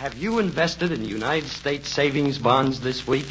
Have you invested in United States savings bonds this week?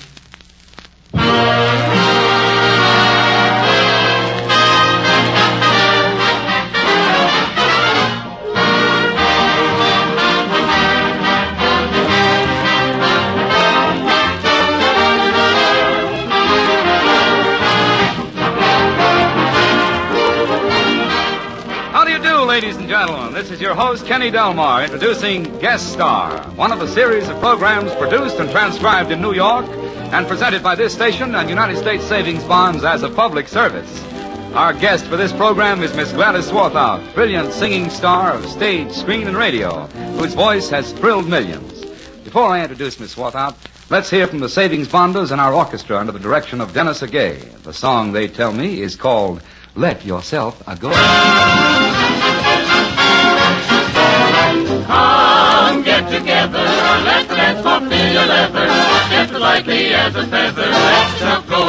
Ladies and gentlemen, this is your host, Kenny Delmar, introducing Guest Star, one of a series of programs produced and transcribed in New York and presented by this station and United States Savings Bonds as a public service. Our guest for this program is Miss Gladys Swarthout, brilliant singing star of stage, screen, and radio, whose voice has thrilled millions. Before I introduce Miss Swarthout, let's hear from the Savings Bonders and our orchestra under the direction of Dennis Agay. The song, they tell me, is called Let Yourself A-Go. Come, get together, let's dance for fill your leather, just as lightly as a feather, let's just go.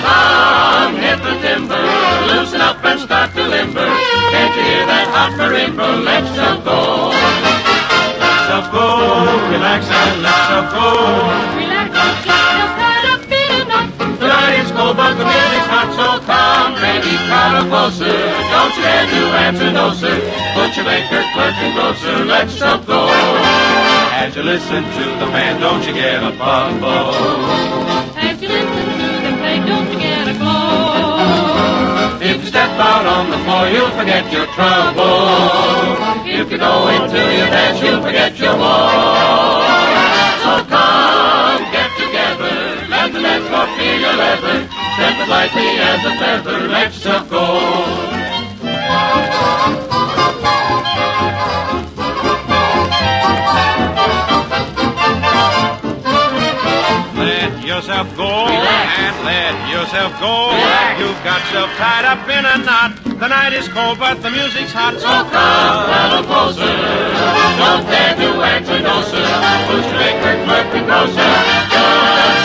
Come, hit the timber, loosen up and start to limber, can't you hear that hot marimba, let's just go. Let's just go, relax and let's just go. Relax and get tied up in a knot. Tonight is cold but the music's hot, so come, baby, crowd closer, don't you dare to answer no, sir. Put your baker, clerk, and grocer, let's up go. As you listen to the band, don't you get a bumble. As you listen to them play, don't you get a glow. If you step out on the floor, you'll forget your trouble. If you go into your dance, you'll forget your woe. So come, get together, let the dance floor feel your leather, step as lightly as a feather, let's up go. Let yourself go. Relax. And let yourself go. Relax. You've got yourself tied up in a knot. The night is cold, but the music's hot. So come, crowd closer, don't dare to answer no, sir. Push your baker, clerk, and grocer, just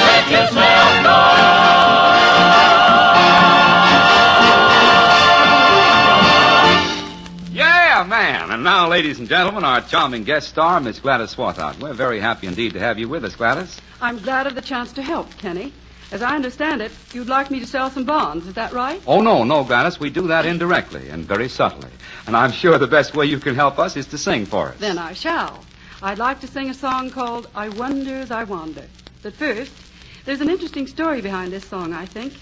let yourself go. Man. And now, ladies and gentlemen, our charming guest star, Miss Gladys Swarthout. We're very happy indeed to have you with us, Gladys. I'm glad of the chance to help, Kenny. As I understand it, you'd like me to sell some bonds. Is that right? Oh, no, Gladys. We do that indirectly and very subtly. And I'm sure the best way you can help us is to sing for us. Then I shall. I'd like to sing a song called I Wonders, I Wander. But first, there's an interesting story behind this song, I think.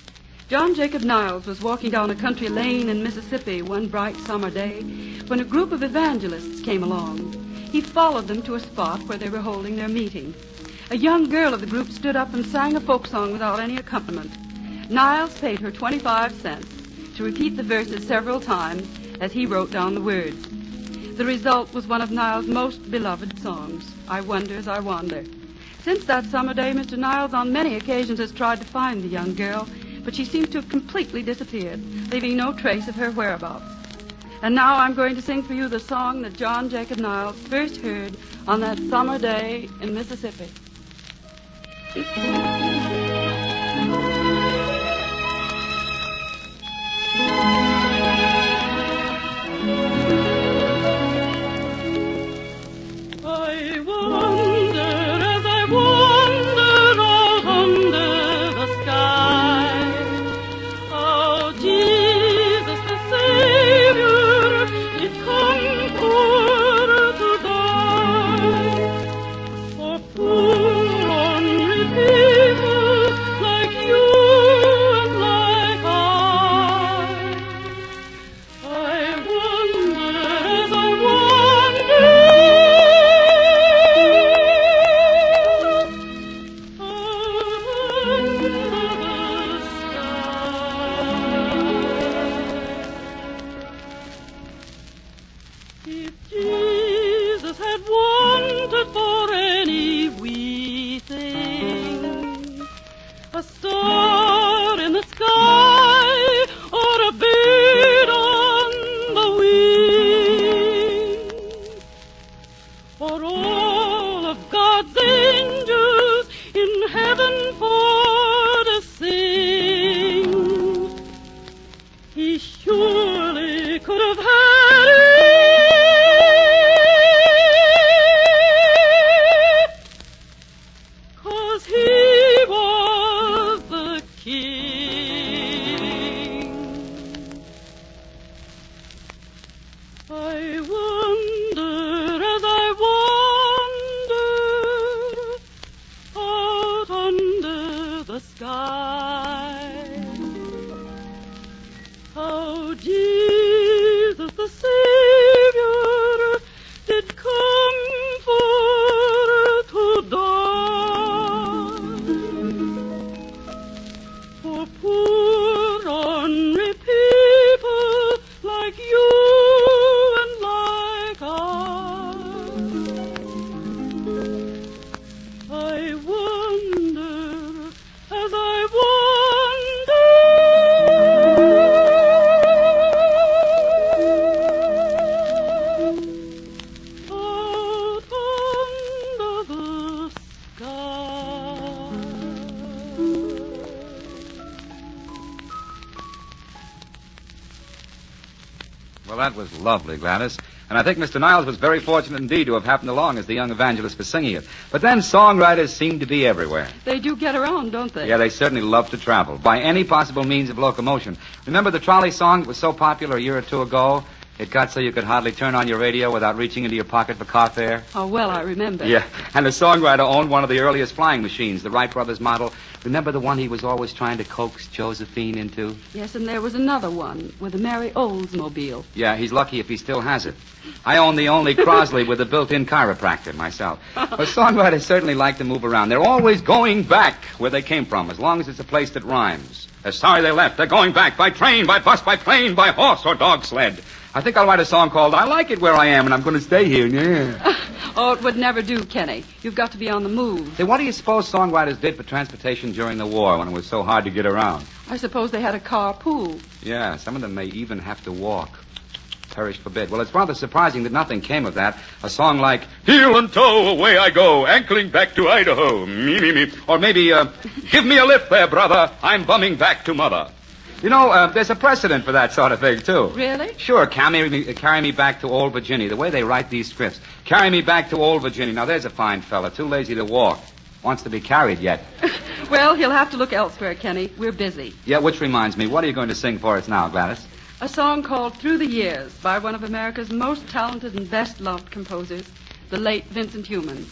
John Jacob Niles was walking down a country lane in Mississippi one bright summer day when a group of evangelists came along. He followed them to a spot where they were holding their meeting. A young girl of the group stood up and sang a folk song without any accompaniment. Niles paid her 25 cents to repeat the verses several times as he wrote down the words. The result was one of Niles' most beloved songs, I Wonders, I Wander. Since that summer day, Mr. Niles on many occasions has tried to find the young girl, but she seems to have completely disappeared, leaving no trace of her whereabouts. And now I'm going to sing for you the song that John Jacob Niles first heard on that summer day in Mississippi. I wonder as I wander out under the sky, how Jesus the Savior did come for to die. For poor ornery people like you and like I wonder as I wander if Jesus had wanted for any wee thing, a star in the sky or a bird on the wing, or all of God's angels in heaven for to sing, he surely could have had it I wonder as I wander out under the sky, how Jesus the Savior did come for to die for poor ornery people like you and like I wonder as I Well, that was lovely, Gladys. And I think Mr. Niles was very fortunate indeed to have happened along as the young evangelist was singing it. But then songwriters seem to be everywhere. They do get around, don't they? Yeah, they certainly love to travel by any possible means of locomotion. Remember the trolley song that was so popular a year or two ago? It got so you could hardly turn on your radio without reaching into your pocket for car fare. Oh, well, I remember. Yeah, and the songwriter owned one of the earliest flying machines, the Wright brothers model. Remember the one he was always trying to coax Josephine into? Yes, and there was another one with a Mary Oldsmobile. Yeah, he's lucky if he still has it. I own the only Crosley with a built-in chiropractor myself. But songwriters certainly like to move around. They're always going back where they came from, as long as it's a place that rhymes. They're sorry they left. They're going back by train, by bus, by plane, by horse or dog sled. I think I'll write a song called I Like It Where I Am, and I'm going to stay here, yeah. Oh, it would never do, Kenny. You've got to be on the move. Say, what do you suppose songwriters did for transportation during the war when it was so hard to get around? I suppose they had a carpool. Yeah, some of them may even have to walk. Perish forbid. Well, it's rather surprising that nothing came of that. A song like, Heel and toe, away I go, ankling back to Idaho, me, me, me. Or maybe, give me a lift there, brother, I'm bumming back to mother. You know, there's a precedent for that sort of thing, too. Really? Sure, carry me back to old Virginia, the way they write these scripts. Carry me back to old Virginia. Now, there's a fine fella, too lazy to walk. Wants to be carried yet. Well, he'll have to look elsewhere, Kenny. We're busy. Yeah, which reminds me, what are you going to sing for us now, Gladys? A song called Through the Years by one of America's most talented and best-loved composers, the late Vincent Heumanns.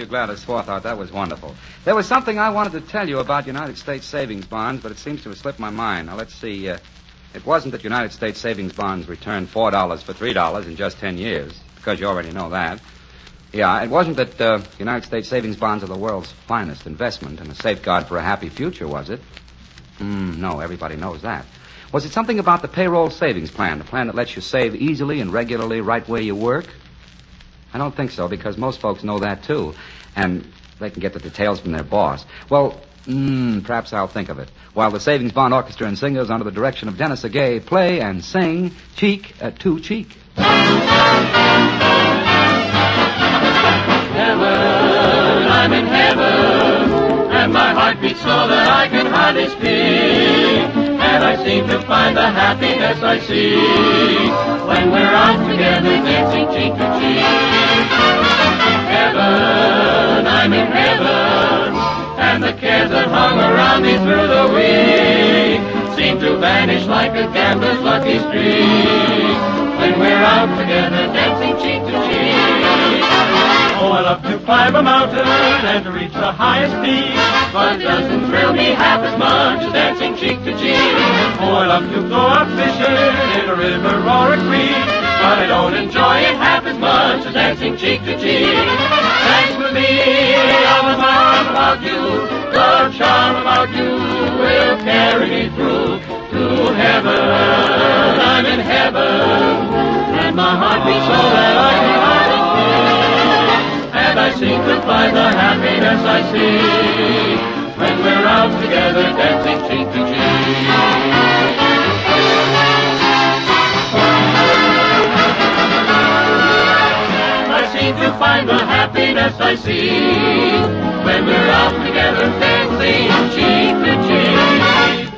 Gladys Swarthout, that was wonderful. There was something I wanted to tell you about United States savings bonds, but it seems to have slipped my mind. Now, let's see. It wasn't that United States savings bonds returned $4 for $3 in just 10 years, because you already know that. Yeah, it wasn't that United States savings bonds are the world's finest investment and a safeguard for a happy future, was it? No, everybody knows that. Was it something about the payroll savings plan, the plan that lets you save easily and regularly right where you work? I don't think so, because most folks know that, too. And they can get the details from their boss. Well, perhaps I'll think of it. While the Savings Bond Orchestra and Singers, under the direction of Dennis Agay, play and sing Cheek to Cheek. Heaven, I'm in heaven, and my heart beats so that I can hardly speak. And I seem to find the happiness I see when we're out together dancing cheek to cheek. Heaven, I'm in heaven, and the cares that hung around me through the week seem to vanish like a gambler's lucky streak when we're out together dancing cheek to cheek. Oh, I love to climb a mountain and to reach the highest peak, but it doesn't thrill me half as much as dancing cheek to cheek. Oh, I love to go out fishing in a river or a creek, but I don't enjoy it half as much as dancing cheek to cheek. Dance with me, I'm my arm about you, the charm about you will carry me through to heaven. I'm in heaven, and my heart beats so that I can hardly speak. And I seem to find the happiness I see when we're out together dancing cheek to cheek. I seem to find the happiness I see when we're out together dancing cheek to cheek.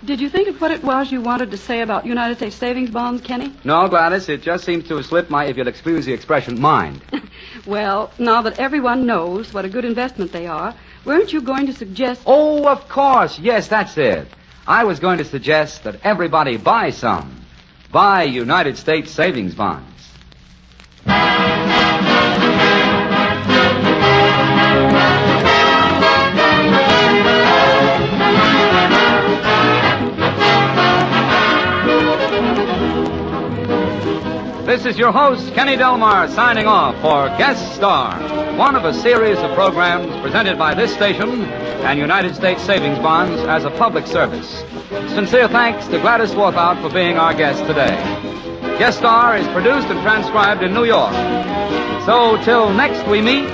Did you think of what it was you wanted to say about United States savings bonds, Kenny? No, Gladys, it just seems to have slipped my, if you'll excuse the expression, mind. Well, now that everyone knows what a good investment they are, weren't you going to suggest... Oh, of course. Yes, that's it. I was going to suggest that everybody buy some. Buy United States savings bonds. This is your host, Kenny Delmar, signing off for Guest Star, one of a series of programs presented by this station and United States Savings Bonds as a public service. Sincere thanks to Gladys Swarthout for being our guest today. Guest Star is produced and transcribed in New York. So, till next we meet,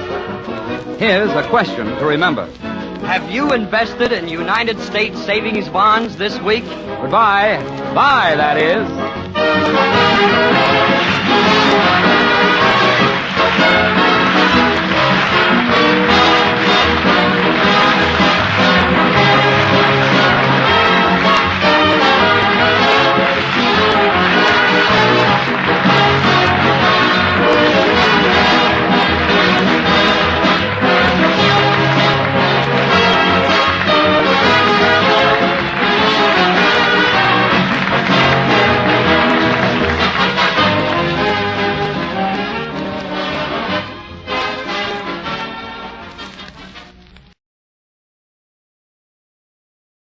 here's a question to remember. Have you invested in United States savings bonds this week? Goodbye. Bye, that is.